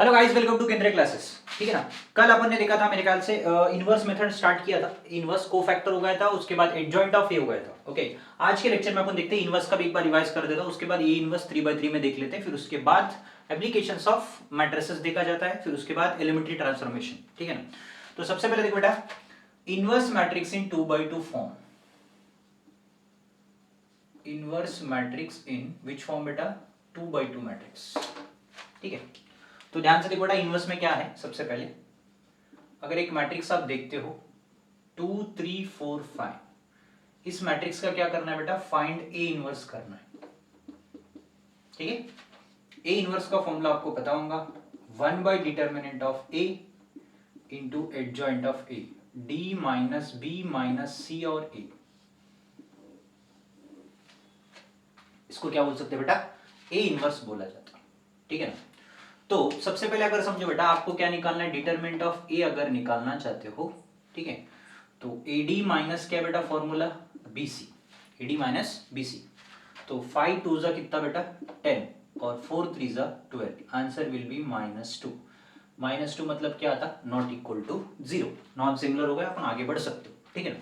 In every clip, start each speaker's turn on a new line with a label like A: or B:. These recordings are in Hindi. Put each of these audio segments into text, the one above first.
A: हेलो गाइस, वेलकम टू केंद्रीय क्लासेस। ठीक है ना। कल अपन ने देखा था मेरे ख्याल से इनवर्स मेथड स्टार्ट किया था, इनवर्स कोफैक्टर हो गया था, उसके बाद एडजॉइंट ऑफ ए हो गया था। ओके, आज के लेक्चर में अपन देखते हैं इनवर्स का भी एक बार रिवाइज कर देता हूं, उसके बाद ये इनवर्स 3/3 में देख लेते हैं, फिर उसके बाद एप्लीकेशंस ऑफ मैट्रिसेस देखा जाता है, फिर उसके बाद एलिमेंट्री ट्रांसफॉर्मेशन। ठीक है ना। तो सबसे पहले देखो बेटा, inverse matrix in 2/2 form. Inverse matrix in which form बेटा? 2/2 मैट्रिक्स। ठीक है, तो ध्यान से देखो बेटा, इनवर्स में क्या है। सबसे पहले अगर एक मैट्रिक्स आप देखते हो 2 3 4 5, इस मैट्रिक्स का क्या करना है बेटा? फाइंड ए इनवर्स करना है। ठीक है, ए इनवर्स का फॉर्मूला आपको पता होगा, one by determinant of A into adjoint of A, D minus B minus C और ए। इसको क्या बोल सकते हैं बेटा? ए इनवर्स बोला जाता है। ठीक है ना। तो सबसे पहले अगर समझो बेटा, आपको क्या निकालना है? डिटरमिनेंट ऑफ ए अगर निकालना चाहते हो, ठीक है, तो ए डी माइनस क्या बेटा formula? B C, A D minus B C. तो 5 2 जा कितना बेटा? 10 और 4 3 जा 12। Answer will B -2। -2 मतलब क्या आता? Not equal to 0। Non similar हो गया, अपन आगे बढ़ सकते हो। ठीक है ना।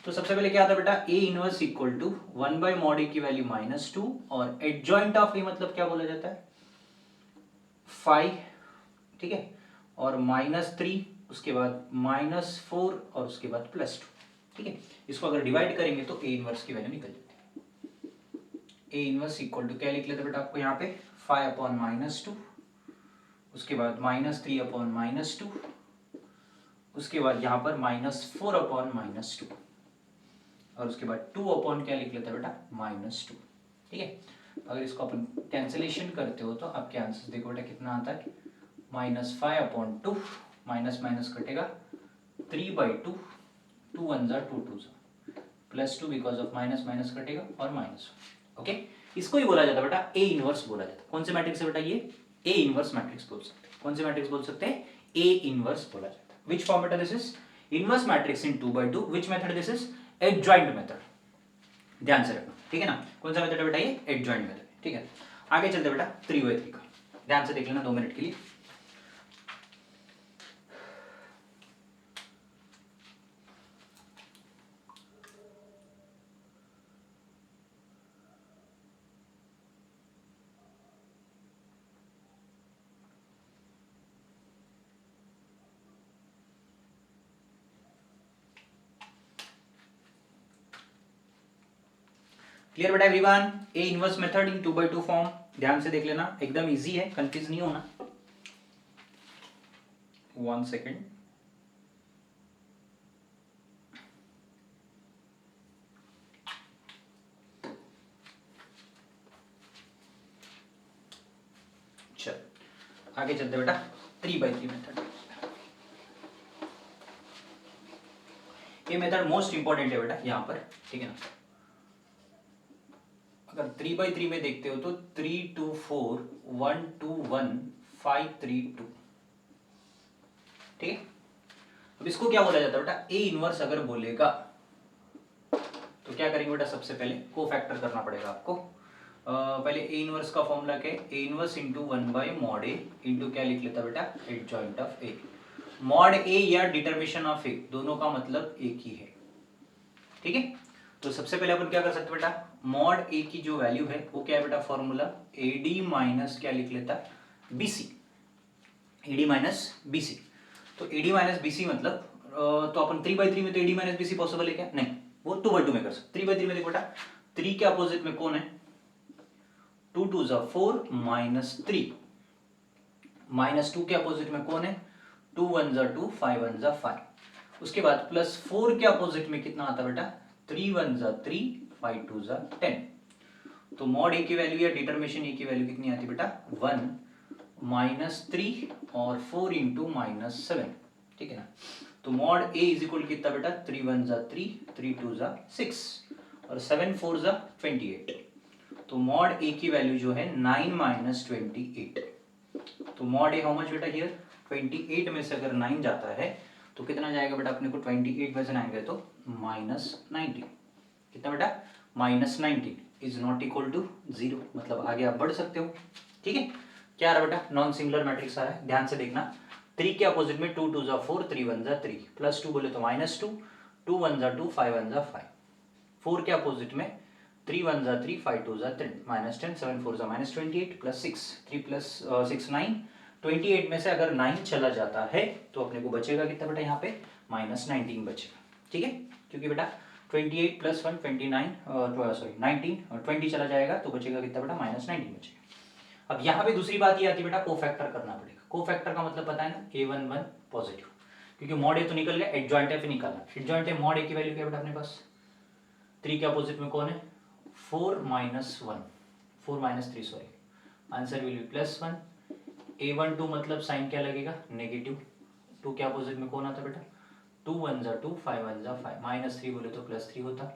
A: तो सबसे पहले क्या आता बेटा? A inverse equal to 1/mod A की वैल्यू -2 और एडजॉइंट ऑफ ए मतलब क्या बोला जाता है? 5। ठीक है, और -3, उसके बाद -4 और उसके बाद +2। ठीक है, इसको अगर डिवाइड करेंगे तो ए इनवर्स की वैल्यू निकल जाती है। ए इनवर्स इक्वल टू क्या लिख लेते बेटा आपको यहाँ पे? 5/-2, उसके बाद -3/-2, उसके बाद यहाँ पर -4/-2 और उसके बाद 2 क्या लिख लेते बेटा? -2। ठीक है, अगर इसको अपन कैंसिलेशन करते हो तो आपके आंसर देखो बेटा कितना आता है? -5/2, माइनस माइनस कटेगा 3/2, 2 1 जा 2 2 जा, +2 बिकॉज ऑफ माइनस माइनस कटेगा और माइनस। ओके, इसको ही बोला जाता है बेटा ए इनवर्स बोला जाता है। कौन से मैट्रिक्स है बेटा ये? ए इनवर्स मैट्रिक्स बोल सकते हैं। कौन से मैट्रिक्स बोल सकते हैं? ए इनवर्स बोला जाता है। विच फॉर्म बेटा this is? Inverse matrix in 2/2। Which method this is? Adjoint method. ध्यान से रखना। ठीक है ना। कौन सा मेथड है बेटा ये? Adjoint method. ठीक है, आगे चलते बेटा 3/3 का। ध्यान से देख लेना 2 मिनट के लिए। क्लियर बेटा everyone? A inverse method in 2/2 form. ध्यान से देख लेना, एकदम इजी है, कंफ्यूज नहीं होना। 1 सेकेंड। चल आगे चलते बेटा 3/3 मेथड। ये मेथड मोस्ट इंपॉर्टेंट है बेटा यहाँ पर। ठीक है ना। अगर 3/3 में देखते हो तो 3 2 4 1 2 1 5 3 2। ठीक है, अब इसको क्या बोला जाता है बेटा? ए इनवर्स अगर बोलेगा तो क्या करेंगे बेटा? सबसे पहले को फैक्टर करना पड़ेगा आपको। पहले ए इनवर्स का फॉर्मूला क्या है? A inverse into 1/mod A into क्या लिख लेता बेटा? Adjoint of A. मॉड ए या डिटर्मिनेशन ऑफ ए, दोनों का मतलब एक ही है। ठीक है, तो सबसे पहले अपन क्या कर सकते बेटा? मॉड ए की जो वैल्यू है वो क्या है बेटा? फॉर्मूला ए डी माइनस क्या लिख लेता? B C. A D minus B C. तो A D minus B C मतलब तो अपन 3/3 में तो A D minus B C possible है क्या? नहीं, वो 2/2 में कर सकते। 3/3 में देखो बेटा, 3 के अपोजिट में कौन है? 2 2 जा 4 -3। -2 के अपोजिट में कौन है? 2 1 जा 2, 5 1 जा 5। उसके बाद +4 के अपोजिट में कितना आता बेटा? 3 1 जा 3, 5 2 जा 10। तो मॉड ए की वैल्यू या डिटर्मिनेशन ए की वैल्यू कितनी आती बेटा? 1 -3 और 4 इंटू -7। ठीक है ना। तो मॉड ए इज इक्वल कितना बेटा? 3 1 जा 3, 3 2 जा 6 और 7 4 जा 28। तो मॉड ए की वैल्यू जो है 9 -28। तो मॉड ए हाउ मच बेटा हियर? 28 में से अगर 9 जाता है तो कितना जाएगा बेटा अपने को? 28 में से 9 गए तो -19। कितना बेटा? -19 इज नॉट इक्वल टू 0। मतलब आगे आप बढ़ सकते हो। ठीक है, क्या आ रहा बेटा, नॉन सिंगुलर मैट्रिक्स आ रहा है, ध्यान से देखना। 3 के अपोजिट में 2 2 जा 4, 3 1 जा 3, प्लस 2 बोले तो -2, 2 1 जा 2, 5 1 जा 5। 4 के अपोजिट में 3 1 जा 3, 5 2 जा 3, -10, 7 4 जा -28, प्लस 6, 3 प्लस 6 9, 28 में से अगर 9 चला जाता है तो अपने को बचेगा कितना बेटा, यहाँ पे -19 बचेगा, ठीक है। क्योंकि बेटा 28 प्लस 1 29, सॉरी 19 और 20 चला जाएगा तो बचेगा कितना बेटा, -19 बचेगा। अब यहाँ पे दूसरी बात ये आती है बेटा, कोफैक्टर करना पड़ेगा। कोफैक्टर का मतलब पता है ना, A11 पॉजिटिव, क्योंकि मॉड ए तो निकल गया, एडजॉइंट एफ निकालना। एडजॉइंट ए मॉड ए की वैल्यू क्या बेटा अपने पास, 3 के अपोजिट में कौन है, 4 -1, 4 -3 sorry, answer will be +1। A12 मतलब साइन क्या लगेगा, नेगेटिव। 2 के अपोजिट में कौन आता बेटा, 2 1 जा 2, 5 1 जा 5, -3 बोले तो +3 होता।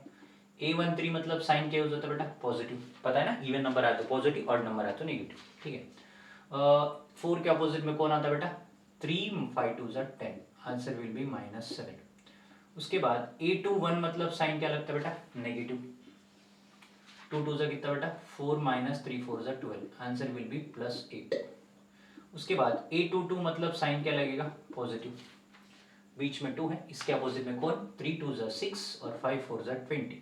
A: A13 मतलब साइन क्या यूज होता है बेटा, पॉजिटिव, पता है ना, इवन नंबर आया तो पॉजिटिव, ऑड नंबर आया तो नेगेटिव, ठीक है। 4 के अपोजिट में कौन आता है बेटा, 3 5 2 जा 10, आंसर विल बी -7। उसके बाद A21 मतलब साइन क्या लगता है बेटा, नेगेटिव। 2 2 जा कितना बेटा, 4 -3 4 जा 12, आंसर विल बी +8। उसके बाद A22 मतलब साइन क्या लगेगा, पॉजिटिव, बीच में 2 है, इसके अपोजिट में कौन, 3 2 जा 6 और 5 4 जा 20,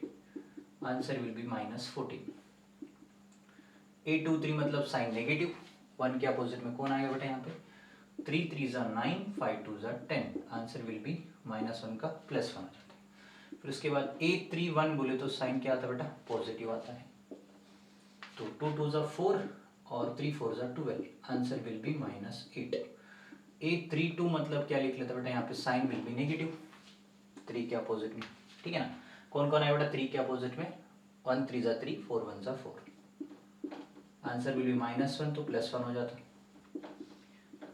A: आंसर विल बी -14। A23 मतलब साइन नेगेटिव, 1 के अपोजिट में कौन आएगा बेटा, यहाँ पे 3 3 जा 9, 5 2 जा 10, आंसर विल बी -1 का +1 आ जाता है। फिर उसके बाद A31 बोले तो साइन क्या आता है बेटा, पॉजिटिव आता है, तो 2 2 जा 4 और 3 4 जा 12, आंसर विल बी -8। A32 मतलब क्या लिख लेता बेटा, यहाँ पे साइन विल बी नेगेटिव, 3 के अपोजिट में, ठीक है ना। कौन कौन है बेटा 3 के अपोजिट में, 1 3 जा 3, 4 1 जा 4, आंसर विल बी -1, तो +1 हो जाता।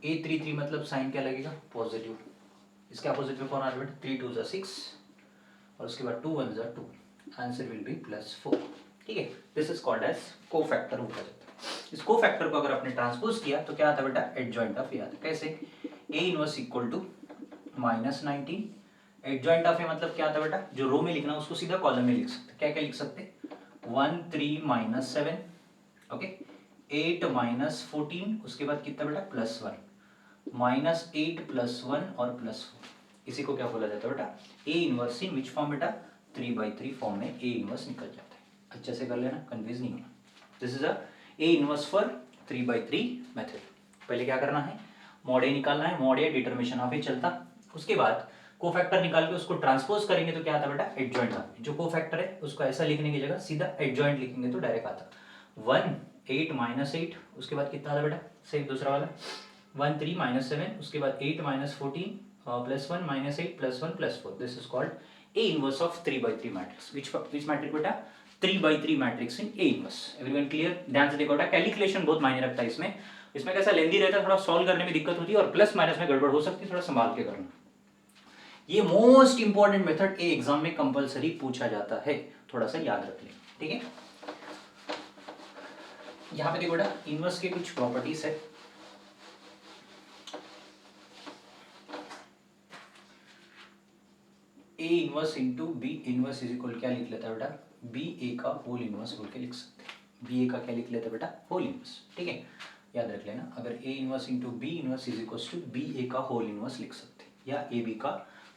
A: A33 मतलब साइन क्या लगेगा, पॉजिटिव, इसके अपोजिट में कौन आ रहा है बेटा, 3 2 जा 6 और उसके बाद 2 1 जा 2, आंसर विल बी +4, ठीक है। This is called as cofactor बोला जाता है। इस कोफैक्टर को अगर आपने ट्रांसपोज किया तो क्या आता है बेटा, एडजॉइंट ऑफ ए आता है। कैसे, A inverse equal to -19, adjoint of A मतलब क्या आता है बेटा, जो रो में लिखना उसको सीधा कॉलम में लिख सकते, क्या क्या लिख सकते, 1 3 -7, ओके, 8 -14, उसके बाद कितना बेटा, +1, -8 +1 और +4, इसी को क्या बोला जाता है बेटा, A inverse. In which form बेटा, 3/3 फॉर्म में ए इनवर्स निकल जाता है। अच्छे से कर लेना, कंफ्यूज नहीं होना। This is a A inverse for 3/3 method. पहले क्या करना है, मॉड ए निकालना है, मॉड ए डिटर्मिनेशन ऑफ ए चलता, उसके बाद कोफैक्टर निकाल के उसको ट्रांसपोज करेंगे तो क्या आता बेटा, एडजॉइंट आता। जो कोफैक्टर है उसको ऐसा लिखने की जगह सीधा एडजॉइंट लिखेंगे तो डायरेक्ट आता। 1 8 -8, उसके बाद कितना आता बेटा, सेम दूसरा वाला 1 3 -7, उसके बाद 8 -14 +1 -8 +1 +4, this is called A inverse of 3/3 matrix. Which matrix बेटा, 3/3 matrix in A inverse. Everyone clear, ध्यान से देखो बेटा, कैलकुलेशन बहुत मायने रखता है इसमें। इसमें कैसा लेंदी रहता है, थोड़ा सॉल्व करने में दिक्कत होती है और प्लस माइनस में गड़बड़ हो सकती है, थोड़ा संभाल के करना। ये मोस्ट इंपॉर्टेंट मेथड ए एग्जाम में कंपलसरी पूछा जाता है, थोड़ा सा याद रख लें, ठीक है। यहाँ पे देखो बेटा, इनवर्स के कुछ प्रॉपर्टीज है। A inverse into B inverse is equal क्या लिख लेता है बेटा, बी ए का होल इनवर्स बोल के लिख सकते हैं। बी ए का क्या लिख लेते हैं बेटा, होल इनवर्स, ठीक है, याद रख लेना। अगर A inverse into B inverse is equal to B A का होल इनवर्स लिख सकते हैं, या ए बी का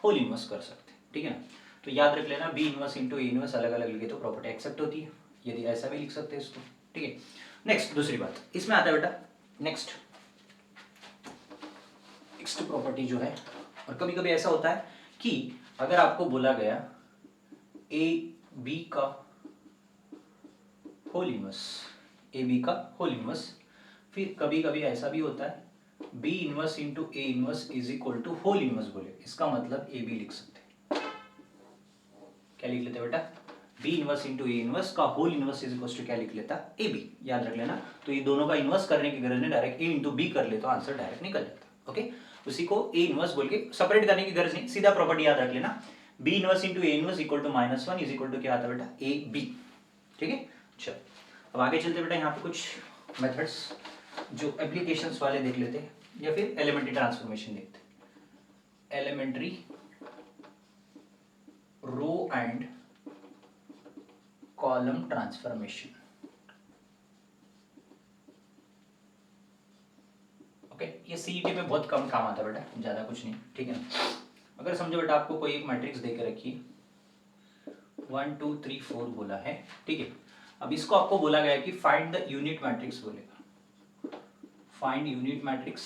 A: होल इनवर्स कर सकते हैं, ठीक है ना। तो याद रख लेना, B inverse into A inverse अलग अलग लिखे तो प्रॉपर्टी एक्सेप्ट होती है, यदि ऐसा भी लिख सकते हैं इसको, ठीक है। नेक्स्ट दूसरी बात इसमें आता है बेटा, नेक्स्ट प्रॉपर्टी जो है, और कभी कभी ऐसा होता है कि अगर आपको बोला गया ए बी का होल इनवर्स, ए बी का होल इनवर्स, फिर कभी कभी ऐसा भी होता है B inverse into A inverse is equal to whole inverse बोले, इसका मतलब ए बी लिख सकते हैं। क्या लिख लेते हैं बेटा, B inverse into A inverse का whole inverse is equal to क्या लिख लेता, ए बी, याद रख लेना। तो ये दोनों का इनवर्स करने की गरज नहीं, डायरेक्ट ए इंटू बी कर ले तो आंसर डायरेक्ट निकल जाता, ओके। उसी को ए इनवर्स बोल के सेपरेट करने की गरज नहीं, सीधा प्रॉपर्टी याद रख लेना, B inverse into A inverse equal to -1 is equal to क्या आता है बेटा, ए बी, ठीक है। चलो अब आगे चलते बेटा, यहाँ पे कुछ मेथड्स जो एप्लीकेशंस वाले देख लेते हैं, या फिर एलिमेंट्री ट्रांसफॉर्मेशन देखते हैं। Elementary row and column transformation. Okay, ये सीईटी में बहुत कम काम आता है बेटा, ज़्यादा कुछ नहीं, ठीक है ना। अगर समझो बेटा आपको कोई एक मैट्रिक्स दे के रखी 1 2 3 4 बोला है, ठीक है। अब इसको आपको बोला गया है कि फाइंड द यूनिट मैट्रिक्स बोलेगा, find unit matrix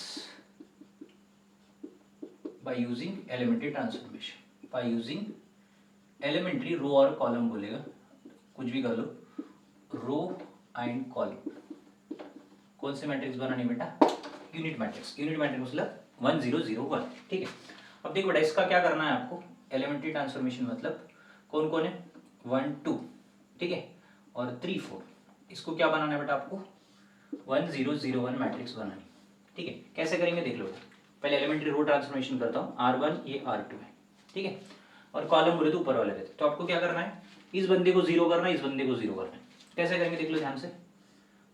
A: by using elementary transformation, by using elementary row और कॉलम बोलेगा, कुछ भी कर लो, रो एंड कॉलम। कौन से मैट्रिक्स बनानी बेटा? Unit matrix. यूनिट मैट्रिक्स मतलब 1 0 0 1, ठीक है। अब देखो बेटा इसका क्या करना है आपको, एलिमेंट्री ट्रांसफॉर्मेशन मतलब कौन कौन है, 1 2, ठीक है, और 3 4। इसको क्या बनाना है बेटा आपको, 1 0 0 1 मैट्रिक्स बनानी, ठीक है। कैसे करेंगे देख लो, पहले एलिमेंट्री रो ट्रांसफॉर्मेशन करता हूँ, R1 ये R2 है, ठीक है, और कॉलम बोले तो ऊपर वाले रहते। तो आपको क्या करना है, इस बंदे को जीरो करना है, इस बंदे को जीरो करना है। कैसे करेंगे देख लो ध्यान से,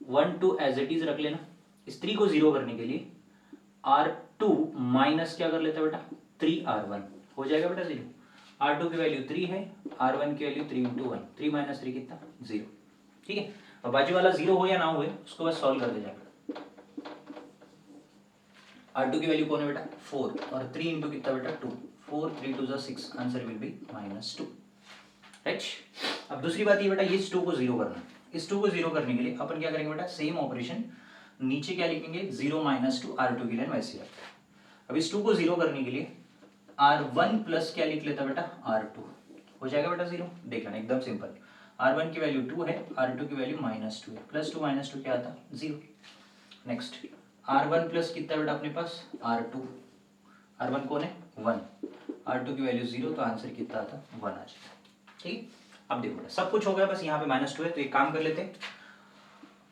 A: 1 2 एज इट इज रख लेना, इस 3 को जीरो करने के लिए R2 माइनस क्या कर लेता है बेटा, 3 R1 हो जाएगा बेटा जीरो। R2 की वैल्यू 3 है, R1 की वैल्यू 3 × 1, 3 - 3 कितना, 0, ठीक है। और बाजू वाला जीरो हो या ना हो उसको बस सॉल्व कर दे जाएगा। R2 की वैल्यू कौन है बेटा, 4, और 3 इंटू कितना बेटा 2, 4 3 2 6, आंसर विल बी -2, राइट। अब दूसरी बात ये बेटा, इस 2 को जीरो करना है। इस 2 को जीरो करने के लिए अपन क्या करेंगे बेटा, सेम ऑपरेशन, नीचे क्या लिखेंगे, 0 - 2 R2 की लाइन वैसे रखते हैं। अब इस 2 को जीरो करने के लिए R1 प्लस क्या लिख लेता बेटा, R2 हो जाएगा बेटा जीरो। देख लेना एकदम सिंपल, R1 की वैल्यू 2 है, R2 की वैल्यू -2 है, +2 - 2 क्या आता, 0। नेक्स्ट R1 प्लस कितना बेटा अपने पास, R2, R1 कौन है 1, R2 की वैल्यू 0, तो आंसर कितना आता, 1 आ जाएगा, ठीक। अब देखो बेटा सब कुछ हो गया, बस यहाँ पे -2 है, तो एक काम कर लेते हैं,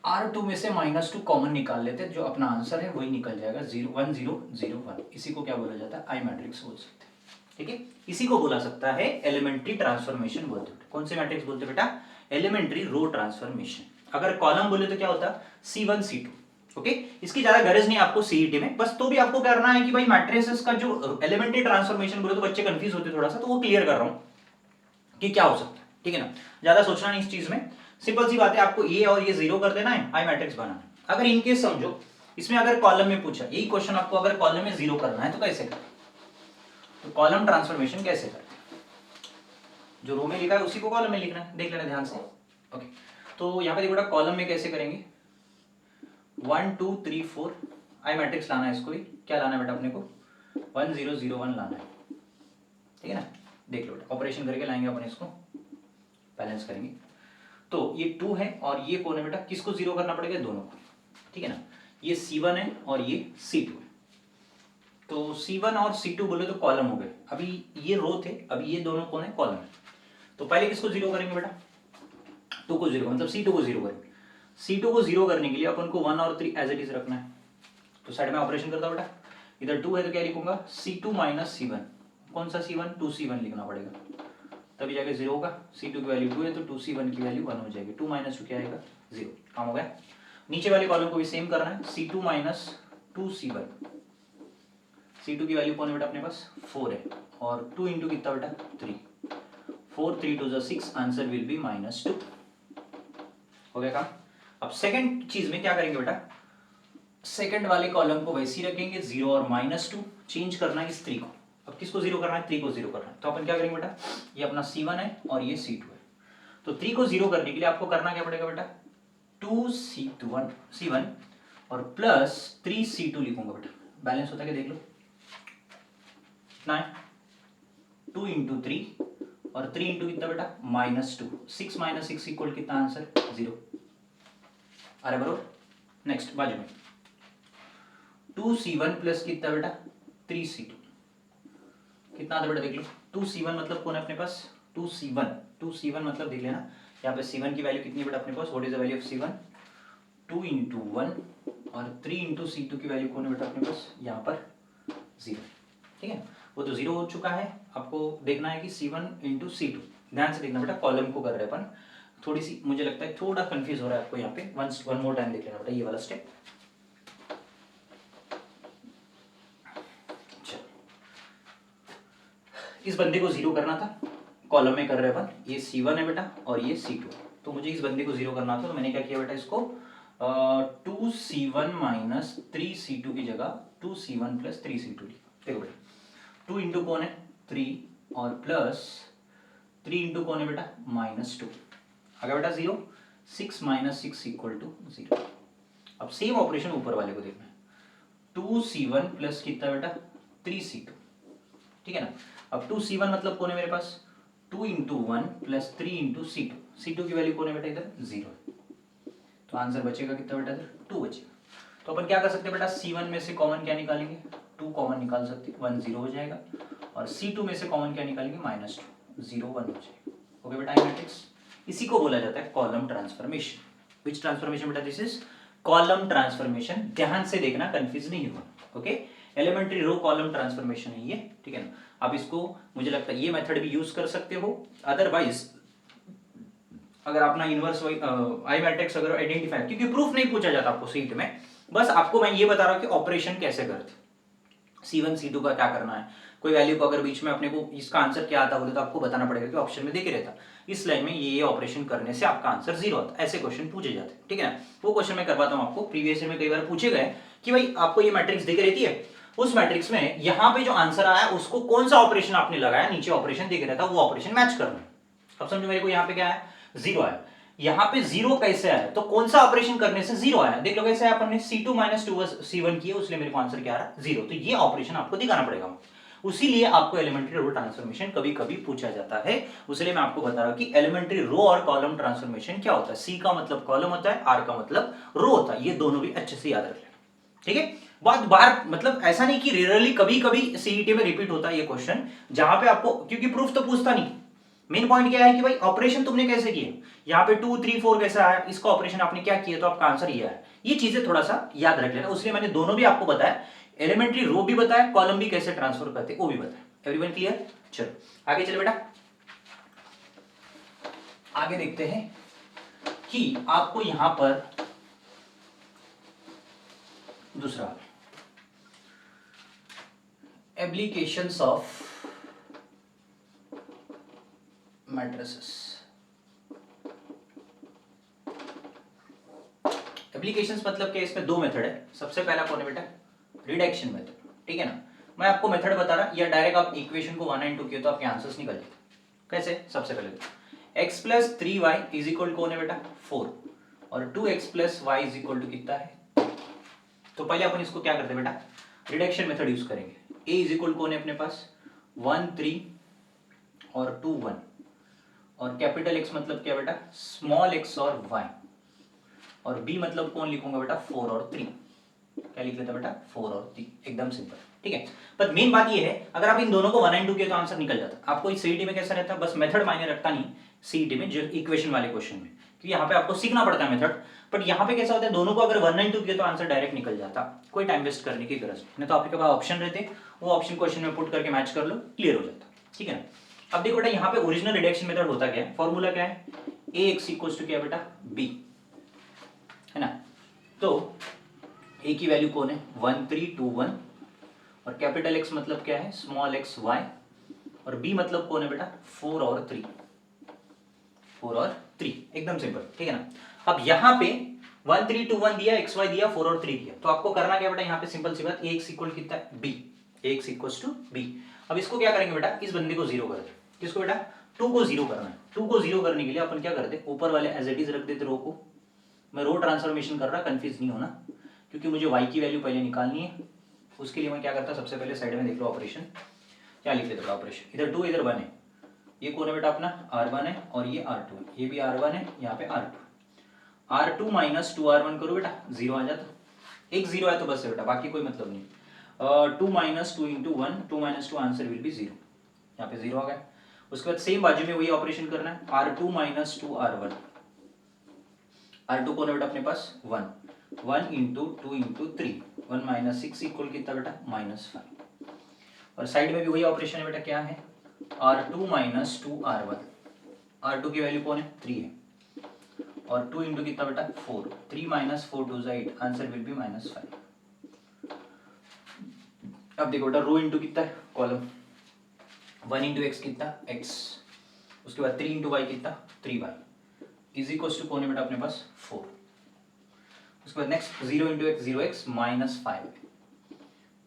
A: R2 में से -2 कॉमन निकाल लेते हैं, जो अपना आंसर है वही निकल जाएगा, 0 1 0 0 1। इसी को क्या बोला जाता है, आई मैट्रिक्स बोल सकते हैं, ठीक है। इसी को बोला सकता है एलिमेंट्री ट्रांसफॉर्मेशन बोलते हैं। कौन से मैट्रिक्स बोलते हैं बेटा, एलिमेंट्री रो ट्रांसफॉर्मेशन। अगर कॉलम बोले तो क्या होता है, C1 C2, ओके। इसकी ज्यादा गरज नहीं आपको सीईटी में, बस तो भी आपको करना है कि भाई मैट्रिसेस का जो एलिमेंट्री ट्रांसफॉर्मेशन बोले तो बच्चे कंफ्यूज होते थोड़ा सा, तो वो क्लियर कर रहा हूँ कि क्या हो सकता है, ठीक है ना। ज्यादा सोचना नहीं इस चीज में, सिंपल सी बात है, आपको ये और ये जीरो कर देना है, आई मैट्रिक्स बनाना है। अगर इनकेस समझो इसमें अगर कॉलम में पूछा यही क्वेश्चन आपको, अगर कॉलम में जीरो करना है तो कैसे करें, तो कॉलम ट्रांसफॉर्मेशन कैसे करें, जो रो में लिखा है उसी को कॉलम में लिखना है, देख लेना ध्यान से, ओके। तो यहाँ पे देखो बेटा कॉलम में कैसे करेंगे, 1 2 3 4 आई मैट्रिक्स लाना है, इसको भी क्या लाना है बेटा अपने को, 1 0 0 1 लाना है, ठीक है ना। देख लो बेटा ऑपरेशन करके लाएंगे अपन, इसको बैलेंस करेंगे। तो ये 2 है और ये कौन है बेटा, किसको जीरो करना पड़ेगा, दोनों को, ठीक है ना। ये C1 है और ये C2 है, तो C1 और C2 बोले तो कॉलम हो गए, अभी ये रो थे, अभी ये दोनों कौन है, कॉलम है। तो पहले किसको जीरो करेंगे बेटा, 2 को जीरो, मतलब C2 को जीरो करेंगे। C2 को जीरो करने के लिए अपन को 1 और 3 एज इट इज रखना है, तो साइड में ऑपरेशन करता बेटा, इधर 2 है तो क्या लिखूंगा, C2 - C1, कौन सा C1, 2C1 लिखना पड़ेगा, तभी जाके 0 होगा। C2 की वैल्यू 2 है तो 2C1 की वैल्यू 1 हो जाएगी, 2 - 2 क्या आएगा, 0, काम हो गया। नीचे वाले कॉलम को भी सेम करना है, C2 - 2C1, C2 की वैल्यू कौन है बेटा अपने पास, 4 है, और 2 इंटू कितना बेटा 3, 4 3 2 6, आंसर विल बी -2, हो गया काम। अब सेकंड चीज में क्या करेंगे बेटा, सेकंड वाले कॉलम को वैसे ही रखेंगे, 0 और -2, चेंज करना है इस 3 को। अब किसको जीरो करना है, 3 को जीरो करना है, तो अपन क्या करेंगे बेटा, ये अपना C1 है और ये C2 है, तो 3 को जीरो करने के लिए आपको करना क्या पड़ेगा बेटा, 2C1 और प्लस 3C2 लिखूंगा बेटा, बैलेंस होता है क्या देख लो, कितना है 2 × 3 और 3 इंटू कितना बेटा -2, 6 - 6 इक्वल कितना आंसर, 0, अरे बरोबर। नेक्स्ट बाजू में 2C1 प्लस कितना बेटा 3C2, कितना आता बेटा देख लो, 2C1 मतलब कौन है अपने पास, 2C1 मतलब देख लेना, यहाँ पे C1 की वैल्यू कितनी है बेटा अपने पास, what is the value of C1, 2 × 1 और 3 × C2 की वैल्यू कौन है बेटा अपने पास, यहाँ पर 0, ठीक है। वो तो 0 हो चुका है, आपको देखना है कि C1 × C2, ध्यान से देखना बेटा, कॉलम को कर रहे हैं अपन, थोड़ी सी मुझे लगता है थोड़ा कंफ्यूज हो रहा है आपको यहाँ पे, वन मोर टाइम देख लेना बेटा ये वाला स्टेप। इस बंदे को जीरो करना था, कॉलम में कर रहे अपन, ये C1 है बेटा और ये C2 है, तो मुझे इस बंदे को जीरो करना था, तो मैंने क्या किया बेटा, इसको 2c1 माइनस 3c2 की जगह 2c1 प्लस 3c2 लिखा। देखो बेटा 2 इंटू कौन है 3 और प्लस 3 इंटू कौन है बेटा -2 आ गया बेटा 0। 6 माइनस 6 इक्वल टू 0। अब सेम ऑपरेशन ऊपर वाले को देखना है 2c1 प्लस कितना बेटा 3c2, ठीक है ना। अब 2c1 मतलब कौन है मेरे पास 2 इंटू 1 प्लस 3 इंटू c2 की वैल्यू कौन है बेटा इधर 0, तो आंसर बचेगा कितना बेटा इधर 2 बचेगा। तो अपन क्या कर सकते हैं बेटा c1 में से कॉमन क्या निकालेंगे 2 कॉमन निकाल सकते हैं 1 0 हो जाएगा, और c2 में से कॉमन क्या निकालेंगे -2 0 1 हो जाएगा। ओके बेटा मैट्रिक्स, इसी को बोला जाता है कॉलम ट्रांसफॉर्मेशन। विच ट्रांसफॉर्मेशन बेटा दिस इज कॉलम ट्रांसफॉर्मेशन। ध्यान से देखना कंफ्यूज नहीं होगा। Okay elementary row column transformation है ये, ठीक है ना। आप इसको मुझे लगता है ये मेथड भी यूज कर सकते हो, अदरवाइज अगर अपना इनवर्स आई मैट्रिक्स अगर आइडेंटिफाई, क्योंकि प्रूफ नहीं पूछा जाता आपको सीट में, बस आपको मैं ये बता रहा हूं कि ऑपरेशन कैसे करते C1 C2 का क्या करना है। कोई वैल्यू को अगर बीच में अपने को इसका आंसर क्या आता बोले तो आपको बताना पड़ेगा कि ऑप्शन में देखे रहता इस लाइन में ये ऑपरेशन करने से आपका आंसर 0 आता, ऐसे क्वेश्चन पूछे जाते हैं, ठीक है ना। वो क्वेश्चन मैं करवाता हूं आपको, प्रीवियस ईयर में कई बार पूछे गए कि भाई आपको ये मैट्रिक्स दिख रहती है, उस मैट्रिक्स में यहाँ पे जो आंसर आया उसको कौन सा ऑपरेशन आपने लगाया, नीचे ऑपरेशन दिख रहा था वो ऑपरेशन मैच करना। अब समझो मेरे को यहाँ पे क्या है 0 आया, यहाँ पे 0 कैसे आया, तो कौन सा ऑपरेशन करने से 0 आया, देख लो कैसे आया, अपन ने c2 माइनस 2 c1 किया उसलिए मेरे को आंसर क्या आ रहा 0, तो ये ऑपरेशन आपको दिखाना पड़ेगा। उसीलिए आपको एलिमेंट्री रो ट्रांसफॉर्मेशन कभी कभी पूछा जाता है, उसलिए मैं आपको बता रहा हूं कि एलिमेंट्री रो और कॉलम ट्रांसफॉर्मेशन क्या होता है। सी का मतलब कॉलम होता है, आर का मतलब रो होता है, ये दोनों भी अच्छे से याद रख लेना, ठीक है। बहुत बार मतलब ऐसा नहीं कि रेयरली कभी कभी सीईटी में रिपीट होता है ये क्वेश्चन, जहां पे आपको क्योंकि प्रूफ तो पूछता नहीं, मेन पॉइंट क्या है कि भाई ऑपरेशन तुमने कैसे किया, यहाँ पे 2 3 4 कैसा आया, इसका ऑपरेशन आपने क्या किया तो आपका आंसर ये है। ये चीजें थोड़ा सा याद रख लेना, उसलिए मैंने दोनों भी आपको बताया, एलिमेंट्री रो भी बताया, कॉलम भी कैसे ट्रांसफर करते वो भी बताया। एवरीवन क्लियर, चलो आगे चलो बेटा, आगे देखते हैं कि आपको यहां पर दूसरा एप्लीकेशंस ऑफ मैट्रिसेस। एप्लीकेशंस मतलब क्या, इसमें दो मेथड है। सबसे पहला कौन है बेटा रिडक्शन मेथड, ठीक है ना। मैं आपको मेथड बता रहा, या डायरेक्ट आप इक्वेशन को 1 and 2 किए तो आपके आंसर्स निकल जाते। कैसे, सबसे पहले तो x plus 3y is equal कौन है बेटा 4, और 2x plus Y is equal to कितना है, तो पहले अपन इसको क्या करते हैं बेटा रिडक्शन मेथड यूज करेंगे। a इज इक्वल कौन है अपने पास 1 3 और 2 1, और कैपिटल X मतलब क्या बेटा स्मॉल x और y, और b मतलब कौन लिखूंगा बेटा 4 और 3, क्या लिख लेता बेटा 4 और 3, एकदम सिंपल, ठीक है। पर मेन बात ये है अगर आप इन दोनों को 1 and 2 किए तो आंसर निकल जाता। आपको इस सीईटी में कैसा रहता है, बस मेथड मायने रखता नहीं सीईटी में, जो इक्वेशन वाले क्वेश्चन में, क्योंकि यहाँ पे आपको सीखना पड़ता है मेथड, बट यहाँ पे कैसा होता है दोनों को अगर 1 and 2 किए तो आंसर डायरेक्ट निकल जाता, कोई टाइम वेस्ट करने की गरज नहीं तो आपके पास ऑप्शन रहते, वो ऑप्शन क्वेश्चन में पुट करके मैच कर लो, क्लियर हो जाता, ठीक है ना। अब देखो बेटा यहाँ पे ओरिजिनल रिडक्शन मेथड होता क्या है, फॉर्मूला क्या है, ax इक्वल्स टू क्या बेटा b, है ना। तो a की वैल्यू कौन है 1 3 2 1, और कैपिटल X मतलब क्या है स्मॉल x y, और b मतलब कौन है बेटा 4 और 3, 4 और 3, एकदम सिंपल, ठीक है ना। अब यहाँ पे 1 3 2 1 दिया, x y दिया, 4 और 3 दिया, तो आपको करना क्या बेटा यहाँ पे सिंपल सी बात, ax इक्वल कितना है b, ax equals to b। अब इसको क्या करेंगे बेटा, इस बंदे को 0 कर दे, किसको बेटा 2 को 0 करना है। 2 को 0 करने के लिए अपन क्या करते, ऊपर वाले एज इट इज रख देते रो को, मैं रो ट्रांसफॉर्मेशन कर रहा, कंफ्यूज नहीं होना, क्योंकि मुझे y की वैल्यू पहले निकालनी है। उसके लिए मैं क्या करता, सबसे पहले साइड में देख लो ऑपरेशन क्या लिख लेता, ऑपरेशन इधर 2 इधर 1 है, ये कौन है बेटा अपना r1 है, और ये r2 है, ये भी r1 है, यहाँ पे r2, r2 माइनस 2r1 करो बेटा 0 आ जाता, एक 0 है तो बस है बेटा, बाकी कोई मतलब नहीं। 2 minus 2 into 1, 2 minus 2 answer will B 0, यहाँ पे 0 आ गया। उसके बाद सेम बाजू में वही ऑपरेशन करना है, r2 माइनस 2r1, r2 कौन है बेटा अपने पास 1, 1 इंटू 2 इंटू 3, 1 माइनस 6 इक्वल कितना बेटा -5, और साइड में भी वही ऑपरेशन है बेटा, क्या है r2 माइनस 2r1, r2 की वैल्यू कौन है 3 है, और 2 इंटू कितना बेटा 4, 3 माइनस 4 2 8, आंसर विल बी -5। अब देखो बेटा रो इंटू कितना है कॉलम, 1 इंटू एक्स कितना x, उसके बाद 3 इंटू वाई कितना 3y, इज इक्वल टू कौन है बेटा अपने पास 4, उसके बाद next 0 into x 0x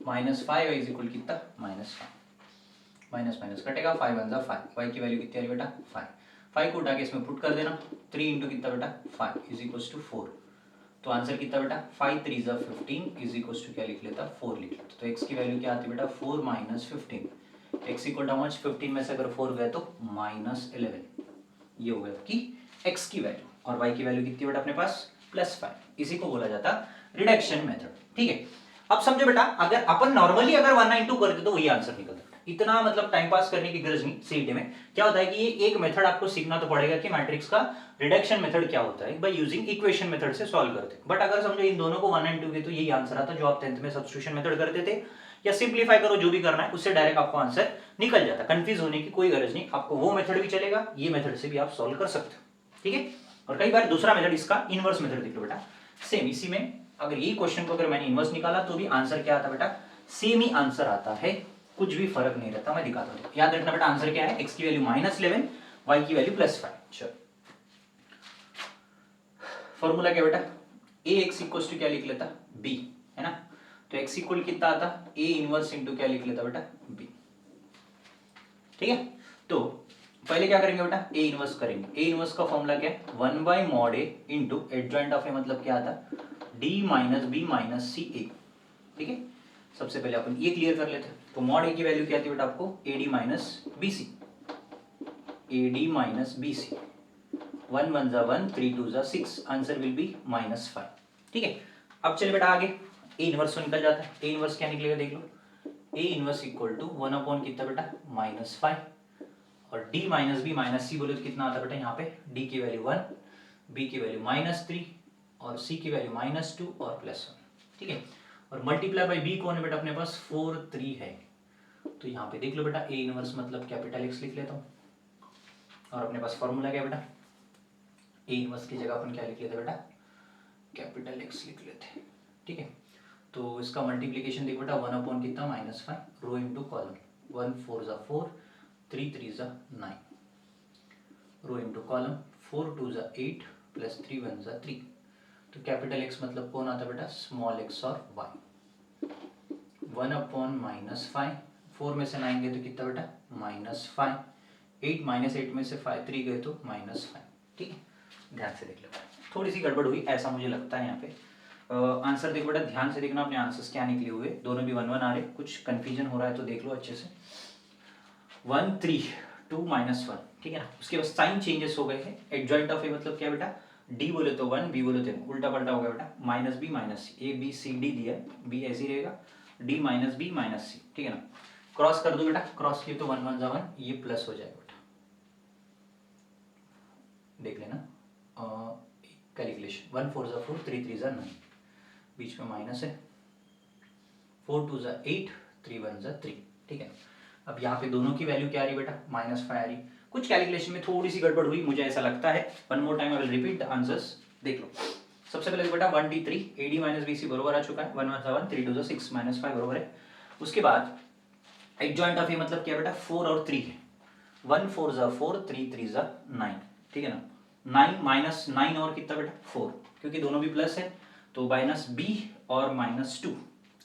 A: -5 is equal कितना -5 माइनस माइनस कटेगा 5 वन 5 y की वैल्यू कितनी आ रही बेटा 5 को उठा के इसमें पुट कर देना 3 इंटू कितना बेटा 5 इज इक्वल टू 4 तो आंसर कितना बेटा 5 3 ज़ा 15 इज इक्वल टू क्या लिख लेता 4 लिख लेता तो x की वैल्यू क्या आती है बेटा 4 minus 15 x equal too much 15 में से अगर 4 गए तो -11 ये हो गया आपकी x की वैल्यू और y की वैल्यू कितनी बेटा अपने पास +5 इसी को बोला जाता रिडक्शन मेथड ठीक है। अब समझो बेटा अगर अपन नॉर्मली अगर 192 करते तो वही आंसर निकलता इतना मतलब टाइम पास करने की गरज नहीं सीईटी में क्या होता है कि ये एक मेथड आपको सीखना तो पड़ेगा कि मैट्रिक्स का रिडक्शन मेथड क्या होता है बाय यूजिंग इक्वेशन मेथड से सॉल्व करते हैं बट अगर समझो इन दोनों को 1 एंड 2 के तो यही आंसर आता जो आप 10th में सब्स्टिट्यूशन मेथड करते थे या सिंपलीफाई करो जो भी करना है उससे डायरेक्ट आपको आंसर निकल जाता कंफ्यूज होने की कोई गरज नहीं आपको वो मेथड भी चलेगा ये मेथड से भी आप सॉल्व कर सकते हो ठीक है। और कई बार दूसरा मेथड इसका इनवर्स मेथड देख लो बेटा सेम इसी में अगर ये क्वेश्चन को अगर मैंने इनवर्स निकाला तो भी आंसर क्या आता बेटा सेम ही आंसर आता है कुछ भी फर्क नहीं रहता मैं दिखाता हूं याद रखना बेटा आंसर क्या है x की वैल्यू -11 y की वैल्यू +5 चलो फॉर्मूला क्या बेटा ax इक्वल्स टू क्या लिख लेता b है ना तो x इक्वल कितना आता a इनवर्स इनटू क्या लिख लेता बेटा b ठीक है। तो पहले क्या करेंगे बेटा a इनवर्स करेंगे a इनवर्स का फॉर्मूला क्या है 1/mod a into adjoint of a मतलब क्या आता d - b - c a ठीक है। सबसे पहले अपन ये क्लियर कर लेते हैं तो मॉड ए की वैल्यू क्या आती है बेटा आपको AD - BC -BC 1 1 ज़ा 1 3 2 ज़ा 6 आंसर विल बी -5 ठीक है। अब चलिए बेटा आगे ए इनवर्स तो निकल जाता है ए इनवर्स क्या निकलेगा देख लो A inverse equal to 1 upon कितना बेटा -5 और d - b - c बोले तो कितना आता बेटा यहाँ पे d की वैल्यू 1 b की वैल्यू -3 और c की वैल्यू -2 और +1 ठीक है। और मल्टीप्लाई बाय b कौन है बेटा अपने पास 4 3 है तो यहाँ पे देख लो बेटा a इनवर्स मतलब कैपिटल X लिख लेता हूँ और अपने पास फॉर्मूला क्या बेटा a इनवर्स की जगह अपन क्या लिख लेते बेटा कैपिटल X लिख लेते ठीक है। तो इसका मल्टीप्लिकेशन देख बेटा 1 अपॉन कितना -5 रो इनटू कॉलम 1 4 ज़ा 4 3 3 ज़ा 9 रो इनटू कॉलम 4 2 ज़ा 8 प्लस 3 1 ज़ा 3 तो कैपिटल X मतलब कौन आता बेटा स्मॉल x और y 1 अपॉन -5 4 में से 9 गए तो कितना बेटा -5 8 -8 में से 5 3 गए तो -5 ठीक है। ध्यान से देख लो थोड़ी सी गड़बड़ हुई ऐसा मुझे लगता है यहाँ पे आंसर देखो बेटा ध्यान से देखना अपने आंसर्स क्या निकले हुए दोनों भी 1 1 आ रहे कुछ कंफ्यूजन हो रहा है तो देख लो अच्छे से 1 3 2 -1 ठीक है ना। उसके बाद साइन चेंजेस हो गए हैं एडजॉइंट ऑफ ए मतलब क्या बेटा d बोले तो 1 b बोले तो उल्टा पलटा हो गया बेटा -b - c a b c d दिया b ऐसे ही रहेगा d - b - c ठीक है ना। क्रॉस कर दो बेटा क्रॉस किए तो 1 1 ज़ा 1 ये प्लस हो जाएगा बेटा देख लेना कैलकुलेशन 1 4 ज़ा 4 3 3 ज़ा 9 बीच में माइनस है 4 2 ज़ा 8 3 1 ज़ा 3 ठीक है। अब यहाँ पे दोनों की वैल्यू क्या आ रही बेटा -5 आ रही कुछ कैलकुलेशन में थोड़ी सी गड़बड़ हुई मुझे ऐसा लगता है one more time I will repeat the answers देख लो। सबसे पहले बेटा 1 D 3 AD - BC बरोबर आ चुका है 1 1 ज़ा 1 3 2 ज़ा 6 -5 बरोबर है। उसके बाद एडजॉइंट ऑफ ए मतलब क्या बेटा 4 और 3 है 1 4 ज़ा 4 3 3 ज़ा 9 ठीक है ना 9 -9 और कितना बेटा 4 क्योंकि दोनों भी प्लस है तो -b और -2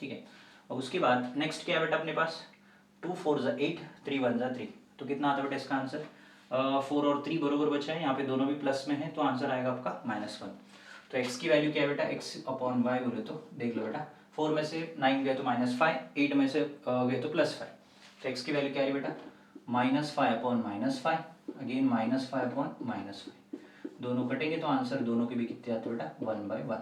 A: ठीक है। और उसके बाद नेक्स्ट क्या है बेटा अपने पास 2 4 ज़ा 8 3 1 ज़ा 3 तो कितना आता बेटा इसका आंसर 4 और 3 बरोबर बचा है यहाँ पे दोनों भी प्लस में है तो आंसर आएगा आपका -1 तो x की वैल्यू क्या है बेटा x अपॉन y बोले तो देख लो बेटा 4 में से 9 गए तो -5 8 में से गए तो +5 तो x की वैल्यू क्या है बेटा -5 अपॉन -5 अगेन -5 अपॉन -5 दोनों कटेंगे तो आंसर दोनों के भी कितने आते बेटा 1/1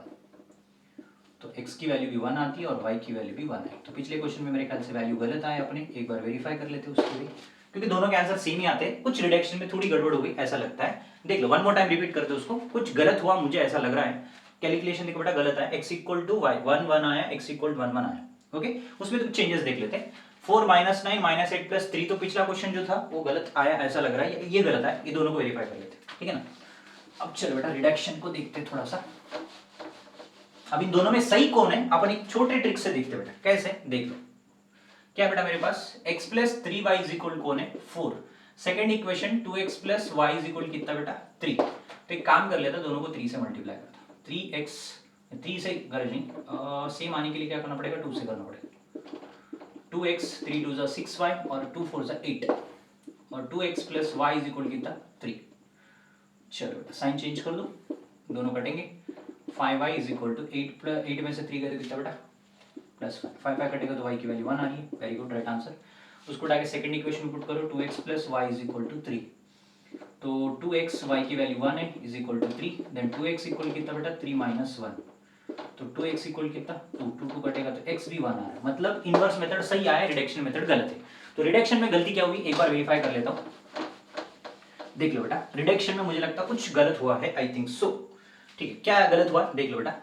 A: तो x की वैल्यू भी 1 आती है और y की वैल्यू भी 1 है। तो पिछले क्वेश्चन में मेरे ख्याल से वैल्यू गलत आए अपने एक बार वेरीफाई कर लेते उसके भी क्योंकि दोनों के आंसर सेम ही आते हैं कुछ रिडक्शन में थोड़ी गड़बड़ हो गई ऐसा लगता है देख लो वन मोर टाइम रिपीट करते उसको कुछ गलत हुआ मुझे ऐसा लग रहा है कैलकुलेशन देखो बेटा गलत है x इक्वल टू y 1 1 आया x इक्वल 1 1 आया ओके उसमें तो चेंजेस देख लेते हैं 4 -9 -8 + 3 तो पिछला क्वेश्चन जो था वो गलत आया ऐसा लग रहा है ये गलत है ये दोनों को वेरीफाई कर लेते ठीक है ना। अब चलो बेटा रिडक्शन को देखते थोड़ा सा अब इन दोनों में सही कौन है अपन एक छोटे ट्रिक से देखते बेटा कैसे देख लो क्या बेटा मेरे पास x + 3y = कौन है 4 सेकंड इक्वेशन 2x + y = कितना बेटा 3 तो एक काम कर लेता दोनों को 3 से मल्टीप्लाई करता 3x 3 से गरज नहीं, सेम आने के लिए क्या करना पड़ेगा, 2 से करना पड़ेगा। 2x 3 2 जा 6y और 2 4 जा 8 और 2x plus Y is equal कितना 3। चलो बेटा साइन चेंज कर दो, दोनों कटेंगे। 5y इज इक्वल टू 8 में से 3 गए तो कितना बेटा प्लस 5 5 कटेगा तो y की वैल्यू 1 आ रही है। Very good, right answer. उसको उठा के सेकंड इक्वेशन पुट करो, 2x plus Y is equal to 3। तो 2x y की वैल्यू 1 है is equal to 3, then 2x equal कितना बेटा 3 माइनस 1, तो 2x इक्वल कितना 2 2 2 कटेगा तो x भी 1 आ रहा है। मतलब इनवर्स मेथड सही आया, रिडक्शन मेथड गलत है। तो रिडक्शन में गलती क्या हुई एक बार वेरीफाई कर लेता हूँ, देख लो बेटा। रिडक्शन में मुझे लगता है कुछ गलत हुआ है, आई थिंक सो। ठीक है, क्या गलत हुआ देख लो बेटा।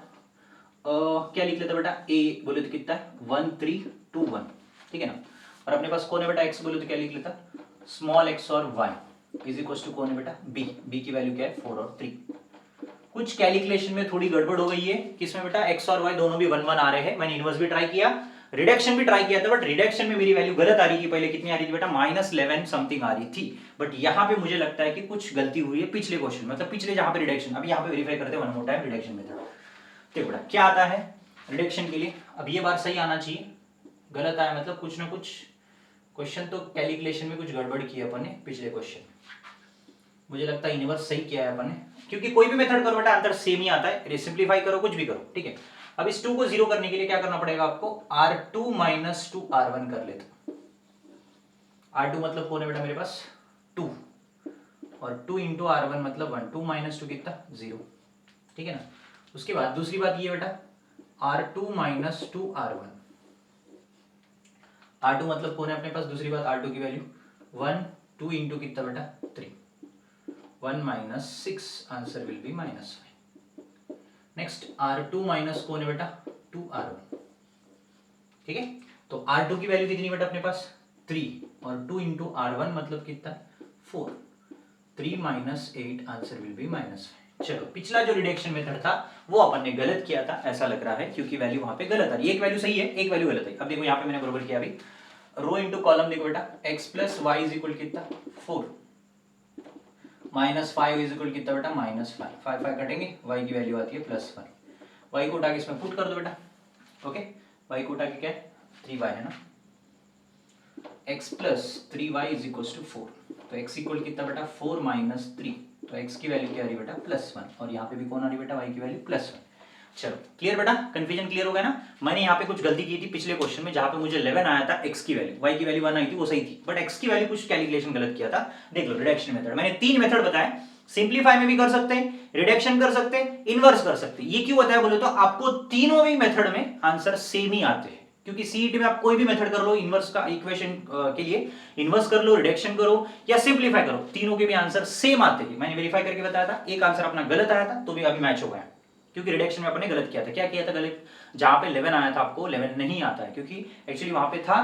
A: क्या लिख लेते बेटा, a बोले तो कितना है 1 3 2 1, ठीक है ना। और अपने पास कौन है बेटा x बोले तो क्या लिख लेता, स्मॉल x और y इज इक्वल टू कौन है बेटा b की वैल्यू क्या है 4 और 3। कुछ कैलकुलेशन में थोड़ी गड़बड़ हो गई है, किसमें बेटा x और y दोनों भी 1 1 आ रहे हैं। मैंने इनवर्स भी ट्राई किया, रिडक्शन भी ट्राई किया था, बट रिडक्शन में मेरी वैल्यू गलत आ रही थी। पहले कितनी आ रही थी बेटा -11 समथिंग आ रही थी, बट यहाँ पे मुझे लगता है कि कुछ गलती हुई है पिछले क्वेश्चन, मतलब पिछले जहां पे रिडक्शन। अभी यहाँ पे वेरीफाई करते हैं one more time reduction method. देखो बेटा क्या आता है रिडक्शन के लिए, अब ये बार सही आना चाहिए, गलत आया मतलब कुछ ना कुछ क्वेश्चन तो कैलकुलेशन में कुछ गड़बड़ की अपन ने पिछले क्वेश्चन। मुझे लगता है इनवर्स सही किया है अपन ने, क्योंकि कोई भी मेथड करो बेटा आंसर सेम ही आता है, सिंप्लीफाई करो कुछ भी करो, ठीक है। अब इस 2 को 0 करने के लिए क्या करना पड़ेगा आपको, R2 माइनस 2 R1 कर लेते। R2 मतलब कौन है बेटा मेरे पास 2 और 2 इंटू R1 मतलब 1, 2 माइनस 2 कितना 0, ठीक है ना। उसके बाद दूसरी बात ये बेटा R2 माइनस 2 R1, R2 मतलब कौन है अपने पास, दूसरी बात R2 की वैल्यू 1 2 इंटू कितना बेटा 3, 1 minus 6 answer will B -5। Next R2 minus कौन है बेटा 2 R1, ठीक है। तो R2 की वैल्यू कितनी बेटा अपने पास 3 और 2 इंटू R1 मतलब कितना 4, 3 माइनस 8 आंसर विल बी -5। चलो पिछला जो रिडक्शन मेथड था वो अपन ने गलत किया था ऐसा लग रहा है, क्योंकि वैल्यू वहां पे गलत आ रही है, एक वैल्यू सही है एक वैल्यू गलत है। अब देखो यहाँ पे मैंने बरोबर किया, अभी रो इंटू कॉलम देखो बेटा x plus Y is equal कितना 4 माइनस 5 इज इक्वल कितना बेटा -5, 5 5 कटेंगे y की वैल्यू आती है +1, y को उठा के इसमें पुट कर दो बेटा, ओके। y को उठा के क्या है 3y है ना, x plus 3y is equal to 4, तो x इक्वल कितना बेटा 4 माइनस 3, तो x की वैल्यू क्या आ रही बेटा +1 और यहाँ पे भी कौन आ रही बेटा y की वैल्यू +1। चलो क्लियर बेटा, कंफ्यूजन क्लियर हो गया ना। मैंने यहाँ पे कुछ गलती की थी पिछले क्वेश्चन में, जहाँ पे मुझे 11 आया था x की वैल्यू, y की वैल्यू 1 आई थी वो सही थी, बट x की वैल्यू कुछ कैलकुलेशन गलत किया था। देख लो रिडक्शन मेथड मैंने 3 मेथड बताए, सिंप्लीफाई में भी कर सकते हैं, रिडक्शन कर सकते हैं, इनवर्स कर सकते हैं। ये क्यों बताया बोले तो आपको तीनों भी मेथड में आंसर सेम ही आते हैं, क्योंकि सीईटी में आप कोई भी मेथड कर लो इनवर्स का इक्वेशन के लिए, इनवर्स कर लो रिडक्शन करो या सिंप्लीफाई करो, तीनों के भी आंसर सेम आते हैं। मैंने वेरीफाई करके बताया था, एक आंसर अपना गलत आया था तो भी अभी मैच हो गया, क्योंकि रिडक्शन में अपने गलत किया था। क्या किया था गलत, जहां पे 11 आया था आपको 11 नहीं आता है, क्योंकि एक्चुअली वहां पे था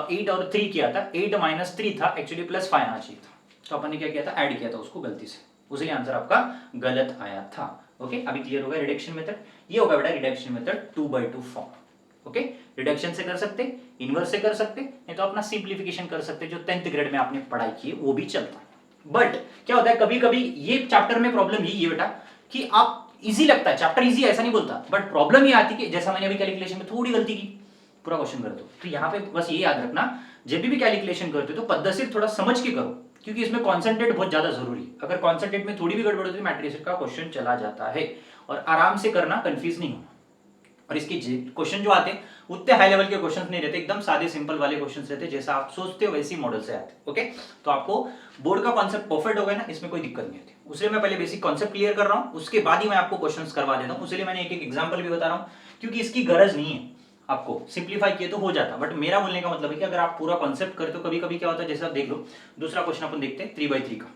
A: 8 और 3 किया था, 8 माइनस 3 था, एक्चुअली +5 आना चाहिए था, तो अपन ने क्या किया था ऐड किया था उसको गलती से, उसलिए आंसर आपका गलत आया था। ओके अभी क्लियर हो गया रिडक्शन मेथड, ये होगा बेटा reduction method 2/2 form. Okay reduction से कर सकते, इनवर्स से कर सकते, नहीं तो अपना सिंप्लीफिकेशन कर सकते, जो 10th ग्रेड में आपने पढ़ाई की है वो भी चलता है। बट क्या होता है कभी कभी ये चैप्टर में प्रॉब्लम यही है बेटा कि आप इजी लगता है चैप्टर, इजी ऐसा नहीं बोलता, बट प्रॉब्लम ये आती कि जैसा मैंने अभी कैलकुलेशन में थोड़ी गलती की, पूरा क्वेश्चन कर दो। तो यहाँ पे बस ये याद रखना जब भी कैलकुलेशन करते हो तो पद्धति थोड़ा समझ के करो, क्योंकि इसमें कॉन्सेंट्रेट बहुत ज्यादा जरूरी है। अगर कॉन्सेंट्रेट में थोड़ी भी गड़बड़ होती है मैट्रिक्स का क्वेश्चन चला जाता है, और आराम से करना, कंफ्यूज नहीं होना। और इसके क्वेश्चन जो आते हैं उतने हाई लेवल के क्वेश्चंस नहीं रहते, एकदम सादे सिंपल वाले क्वेश्चंस रहते, जैसा आप सोचते हो वैसी मॉडल से आते। ओके तो आपको बोर्ड का कॉन्सेप्ट परफेक्ट हो गया ना, इसमें कोई दिक्कत नहीं होती। उसलिए मैं पहले बेसिक कॉन्सेप्ट क्लियर कर रहा हूं, उसके बाद ही मैं आपको क्वेश्चंस करवा देता हूं। इसलिए मैंने एक एक एग्जांपल भी बता रहा हूं, क्योंकि इसकी गरज नहीं है, आपको सिंप्लीफाई किए तो हो जाता। बट मेरा बोलने का मतलब है कि अगर आप पूरा कॉन्सेप्ट करते हो, कभी कभी क्या होता है, जैसे आप देख लो दूसरा क्वेश्चन अपन देखते हैं 3/3 का।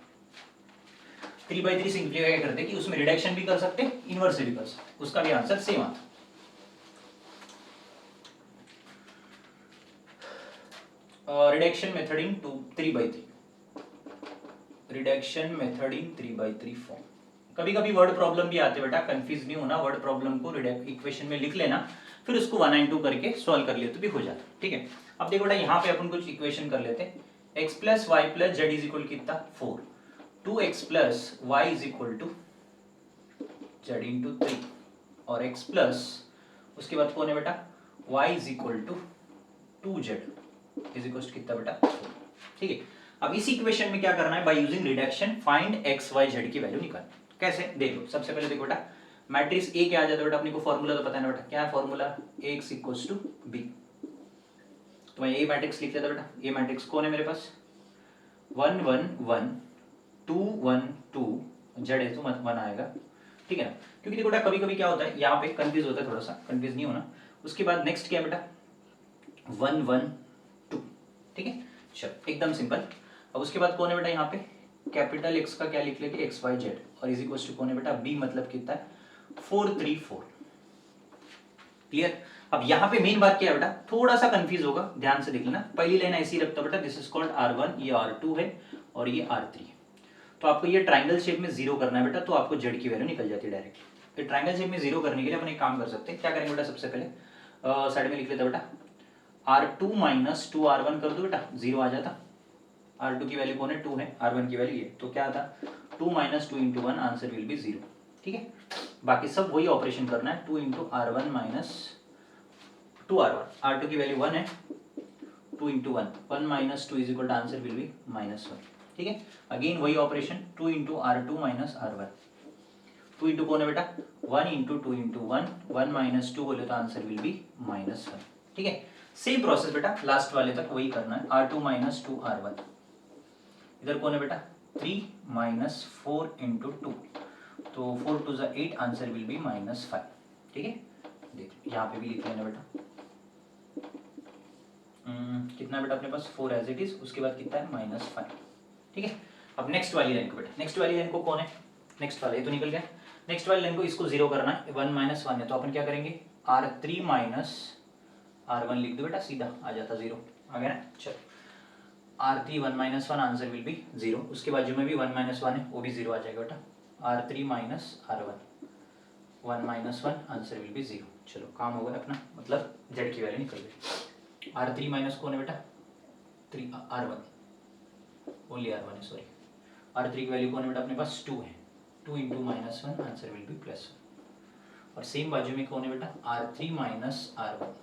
A: 3/3 सिंप्लीफाई करते कि उसमें रिडक्शन भी कर सकते, इनवर्स भी कर सकते, उसका भी आंसर सेम आता। Reduction method in 3/3, reduction method in 3/3 form. कभी कभी वर्ड प्रॉब्लम भी आते बेटा, कंफ्यूज नहीं होना, वर्ड प्रॉब्लम को इक्वेशन में लिख लेना, फिर उसको 1 and 2 करके सॉल्व कर लिया तो भी हो जाता, ठीक है। अब देखो बेटा यहाँ पे अपन कुछ इक्वेशन कर लेते हैं, x plus Y plus Z is equal कितना 4, 2x plus Y is equal to Z into 3, और x प्लस उसके बाद कौन है बेटा y is equal to 2z is equal to कितना बेटा 4। ठीक है, अब इस इक्वेशन में क्या करना है, by using reduction find x y z की वैल्यू निकालना। कैसे, देखो सबसे पहले देखो बेटा मैट्रिक्स ए क्या आ जाता है बेटा, अपने को फॉर्मूला तो पता है ना बेटा, क्या है formula, x equals to b। तो मैं ए मैट्रिक्स लिख लेता बेटा, ए मैट्रिक्स कौन है मेरे पास 1 1 1 2 1 2 z है तो मत 1 आएगा। ठीक है ना, क्योंकि देखो बेटा कभी कभी क्या होता है यहाँ पे कंफ्यूज होता है, थोड़ा सा कंफ्यूज नहीं होना। उसके बाद नेक्स्ट क्या है बेटा 1 1 2। ठीक है, चलो एकदम सिंपल। अब उसके बाद कौन है बेटा यहाँ पे कैपिटल एक्स का क्या लिख लेंगे एक्स वाई जेड और इज इक्वल टू कौन है बेटा बी, मतलब कितना है 4 3 4। क्लियर। अब यहाँ पे मेन बात क्या है बेटा, थोड़ा सा कंफ्यूज होगा, ध्यान से देख लेना। पहली लाइन ऐसी रखता बेटा, दिस इज कॉल्ड R1, ये R2 है और ये R3 है। तो आपको ये ट्राइंगल शेप में जीरो करना है बेटा, तो आपको जेड की वैल्यू निकल जाती है डायरेक्टली। ट्राइंगल शेप में जीरो करने के लिए अपन एक काम कर सकते हैं, क्या करेंगे बेटा, सबसे पहले साइड में लिख लेता बेटा R2 माइनस 2R1 कर दो बेटा, जीरो आ जाता। R2 की वैल्यू कौन है 2 है, R1 की वैल्यू ये, तो क्या आता 2 minus 2 into 1 answer will B 0। ठीक है, बाकी सब वही ऑपरेशन करना है, 2 into R1 minus 2R1, R2 की वैल्यू 1 है, 2 into 1 1 minus 2 is equal to answer will be -1। ठीक है, अगेन वही operation 2 into R2 minus R1, 2 into कौन है बेटा 1 इंटू 2 इंटू 1 1 माइनस 2 बोले तो आंसर विल बी -1। ठीक है, सेम प्रोसेस बेटा लास्ट वाले तक वही करना है, R2 माइनस 2R1, इधर कौन है बेटा 3 माइनस 4 इंटू 2, तो 4 2 ज़ा 8 आंसर विल बी -5। ठीक है, देख यहाँ पे भी लिख लेना बेटा कितना बेटा अपने पास 4 एज इट इज, उसके बाद कितना है -5। ठीक है, अब नेक्स्ट वाली लाइन को बेटा, नेक्स्ट वाली लाइन को कौन है, नेक्स्ट वाला ये तो निकल गया। नेक्स्ट वाली लाइन को इसको जीरो करना है, 1 माइनस 1 है तो अपन क्या करेंगे R3 माइनस R1 लिख दो बेटा, सीधा आ जाता 0, आ गया ना। चलो R3 1 minus 1 answer will B 0, उसके बाद जो में भी 1 माइनस 1 है वो भी 0 आ जाएगा बेटा, R3 minus R1 1 minus 1 answer will B 0। चलो काम हो गया अपना, मतलब जेड की वैल्यू निकल गई। R3 माइनस कौन है बेटा 3 R1, ओनली R1 है, सॉरी। R3 की वैल्यू कौन है बेटा अपने पास 2 है, 2 इंटू -1 आंसर विल बी +1। और सेम बाजू में कौन है बेटा R3 माइनस R1,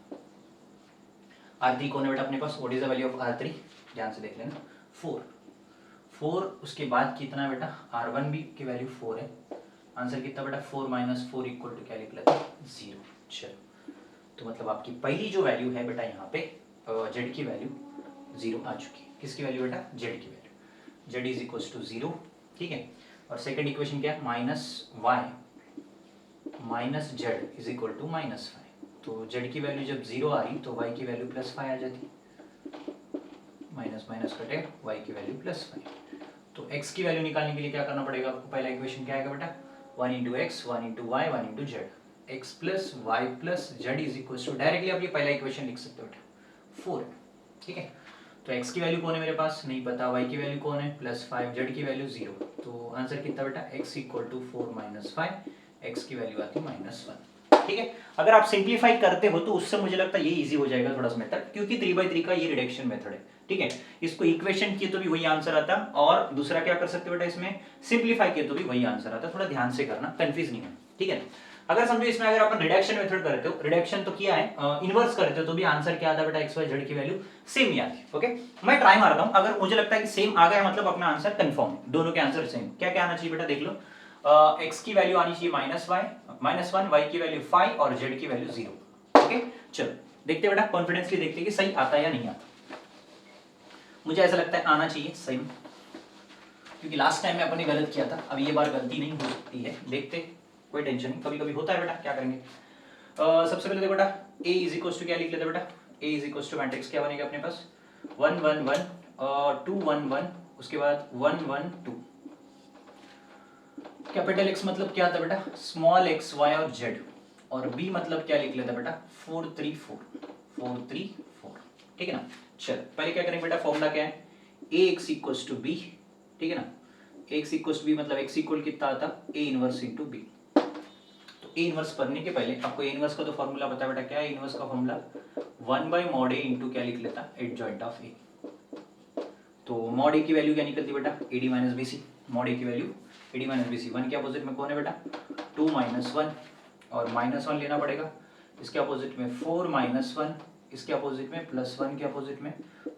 A: R3 कौन है बेटा अपने पास, what is the value of R3, ध्यान से देख लेना 4, उसके बाद कितना बेटा R1 भी की वैल्यू 4 है, आंसर कितना बेटा 4 माइनस 4 इक्वल टू क्या लिख लेते हैं 0। चलो तो मतलब आपकी पहली जो वैल्यू है बेटा यहाँ पे जेड की वैल्यू 0 आ चुकी है। किसकी वैल्यू बेटा जेड की value, Z is equal to 0। ठीक है, और सेकंड इक्वेशन क्या है minus Y minus Z is equal to -5। तो जेड की वैल्यू जब 0 आ रही तो वाई की वैल्यू +5 आ जाती, माइनस माइनस कटे वाई की वैल्यू +5। तो x की वैल्यू निकालने के लिए क्या करना पड़ेगा आपको, पहला इक्वेशन क्या आएगा बेटा 1 into X 1 into Y 1 into Z, X plus Y plus Z is equal to, directly आप ये पहला इक्वेशन लिख सकते हो बेटा 4। ठीक है, तो x की वैल्यू कौन है मेरे पास नहीं पता, y की वैल्यू कौन है +5, z की वैल्यू 0, तो आंसर कितना बेटा x equal to 4 minus 5, x की वैल्यू आती है -1। ठीक है, अगर आप सिंप्लीफाई करते हो तो उससे मुझे लगता है ये इजी हो जाएगा थोड़ा सा मेथड, क्योंकि 3/3 का ये रिडक्शन मेथड है। ठीक है, इसको इक्वेशन किए तो भी वही आंसर आता, और दूसरा क्या कर सकते हो बेटा इसमें सिंप्लीफाई किए तो भी वही आंसर आता, थोड़ा ध्यान से करना, कंफ्यूज नहीं होना। ठीक है, अगर समझो इसमें अगर अपन रिडक्शन मेथड करते हो, रिडक्शन तो किया है, इनवर्स करते हो तो भी आंसर क्या आता बेटा एक्स वाई जेड की वैल्यू सेम ही आती है। ओके, मैं ट्राई मारता हूं, अगर मुझे लगता है कि सेम आ गया मतलब अपना आंसर कंफर्म है, दोनों के आंसर सेम। क्या क्या आना चाहिए बेटा देख लो, एक्स की वैल्यू आनी चाहिए -1, वाई की वैल्यू 5 और जेड की वैल्यू 0। ओके, चलो देखते बेटा कॉन्फिडेंसली देखते कि सही आता है या नहीं आता। मुझे ऐसा लगता है आना चाहिए सही, क्योंकि लास्ट टाइम में अपने गलत किया था, अब ये बार गलती नहीं हो सकती है, देखते, कोई टेंशन नहीं, कभी कभी होता है बेटा, क्या करेंगे। सबसे पहले देखो बेटा a इज इक्वल टू क्या लिख लेते बेटा, a is equal to matrix क्या बनेगा अपने पास 1 1 1 2 1 1, उसके बाद 1 1 2, कैपिटल X मतलब क्या था बेटा स्मॉल x y और z, और b मतलब क्या लिख लेता बेटा 4 3 4। ठीक है ना, चल पहले क्या करेंगे बेटा, फॉर्मूला क्या है ax इक्वल्स टू b। ठीक है ना, ax इक्वल्स टू b मतलब x इक्वल कितना आता a इनवर्स इनटू b। तो a इनवर्स पढ़ने के पहले आपको a इनवर्स का तो फॉर्मूला पता है बेटा, क्या है इनवर्स का फॉर्मूला 1/mod a इनटू क्या लिख लेता एडजॉइंट ऑफ a। तो mod a की वैल्यू क्या निकलती बेटा ad minus bc, mod a की वैल्यू ad माइनस bc, 1 के अपोजिट में कौन है बेटा 2 - 1, और -1 लेना पड़ेगा। इसके अपोजिट में 4 -1, इसके अपोजिट में +1 के अपोजिट में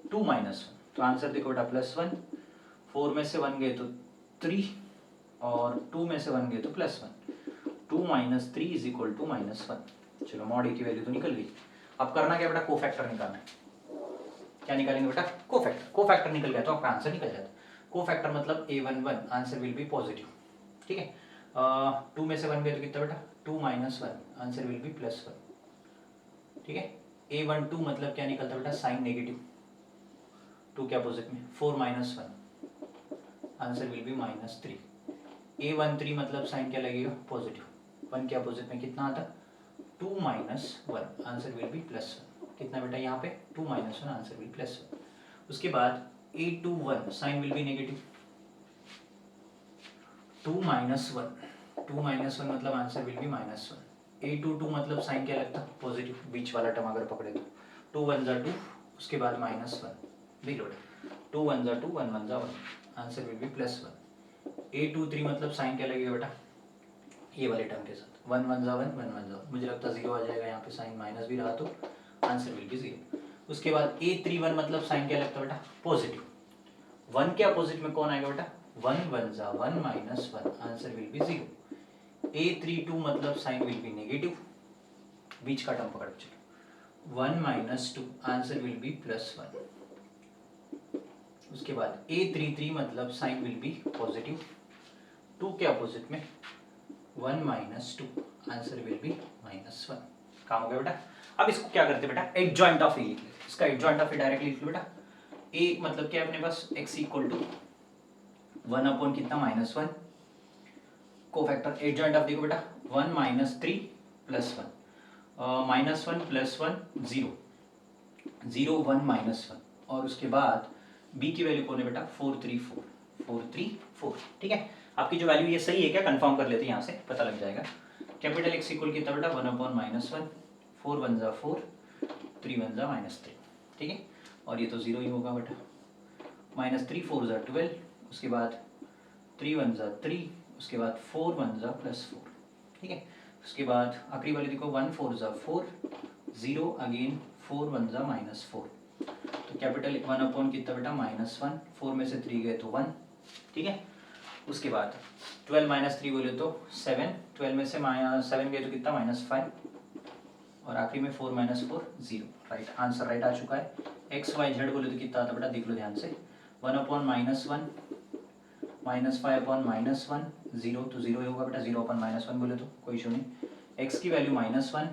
A: 2 -1। तो आंसर देखो बेटा +1, 4 में से 1 गए तो 3 और 2 में से 1 गए तो +1। 2 - 3 = -1। चलो मॉड ए की वैल्यू तो निकल गई। अब करना क्या बेटा, कोफैक्टर निकालना है। क्या निकालेंगे बेटा, कोफैक्टर। कोफैक्टर निकल गया तो आपका आंसर निकल जाता है। कोफैक्टर मतलब A11, answer will B positive. ठीक है, 2 में से 1 गए तो कितना बेटा, 2 - 1, आंसर विल बी +1। ठीक है, A12 मतलब क्या निकलता बेटा, साइन नेगेटिव। 2 के अपोजिट में 4 - 1, आंसर विल बी -3। A13 मतलब साइन क्या लगेगा, पॉजिटिव। 1 के अपोजिट में कितना आता, 2 - 1, आंसर विल बी +1। कितना बेटा यहाँ पे, 2 - 1, आंसर विल +1। उसके बाद A21 sign will be negative. 2 - 1, 2 - 1 मतलब आंसर विल बी -1। A22 मतलब साइन क्या लगता, पॉजिटिव। बीच वाला टर्म अगर पकड़े तो 2 × 1 = 2, उसके बाद -1। देख लो बेटा, 2 × 1 = 2, 1 × 1 = 1, आंसर विल बी +1। A23 मतलब साइन क्या लगेगा बेटा, ये वाले टर्म के साथ 1 × 1 = 1, 1 × 1 = 1। मुझे लगता है 0 आ जाएगा यहाँ पे, साइन माइनस भी रहा तो आंसर विल बी 0। उसके बाद A31 मतलब साइन क्या लगता है बेटा, पॉजिटिव। 1 के अपोजिट में कौन आएगा बेटा, 1 × 1 = 1 -1, आंसर विल बी 0। A32 मतलब साइन विल बी नेगेटिव, बीच का टर्म पकड़ चलो 1 - 2, आंसर विल बी +1। उसके बाद A33 मतलब साइन विल बी पॉजिटिव, 2 के अपोजिट में 1 - 2, आंसर विल बी -1। काम हो गया बेटा। अब इसको क्या करते बेटा, एडजॉइंट ऑफ ए लिख लेते। इसका एडजॉइंट ऑफ ए डायरेक्टली लिख लो बेटा। ए मतलब क्या है अपने पास, x = 1 कितना, -1। कोफैक्टर एडजॉइंट ऑफ देखो बेटा, 1 - 3 +1, -1 + 1 0, 0 1 -1, और उसके बाद b की वैल्यू कौन है बेटा, 4 3 4, 4 3 4। ठीक है, आपकी जो वैल्यू ये सही है क्या, कंफर्म कर लेते हैं, यहाँ से पता लग जाएगा। कैपिटल X = कितना बेटा, 1/-1, 4 1 = 4, 3 1 = -3। ठीक है, और ये तो 0 ही होगा बेटा। -3 4 = 12, उसके बाद 3 1 = 3, उसके बाद 4 1 + +4। ठीक है, उसके बाद आखिरी वाली देखो, 1 4 = 4, 0 अगेन 4 1 = -4। तो कैपिटल 1 कितना बेटा, -1, 4 में से 3 गए तो 1। ठीक है, उसके बाद 12 - 3 बोले तो 7, 12 में से 7 गए तो कितना, -5, और आखिरी में 4 - 4 0। राइट आंसर, राइट आ चुका है। x y z बोले तो कितना आता बेटा, देख लो ध्यान से, 1/-1, -5/-1, 0 तो 0 ही होगा बेटा। 0/-1 बोले तो कोई इशू नहीं। x की वैल्यू -1,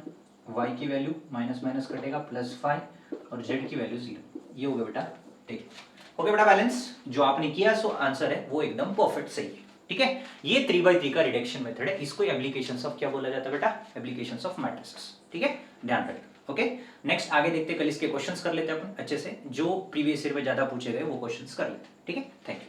A: y की वैल्यू माइनस कटेगा +5, और z की वैल्यू 0। ये हो गया बेटा। ठीक हो गया बेटा बैलेंस। जो आपने किया सो आंसर है वो एकदम परफेक्ट सही है। ठीक है, ये 3/3 का रिडक्शन मेथड है। इसको एप्लीकेशंस ऑफ क्या बोला जाता है बेटा, एप्लीकेशंस ऑफ मैट्रिसेस। ठीक है, ध्यान रखना। ओके, नेक्स्ट आगे देखते हैं, कल इसके क्वेश्चंस कर लेते हैं अपन अच्छे से, जो प्रीवियस ईयर में ज्यादा पूछे गए वो क्वेश्चंस कर लेते हैं। ठीक है, थैंक यू।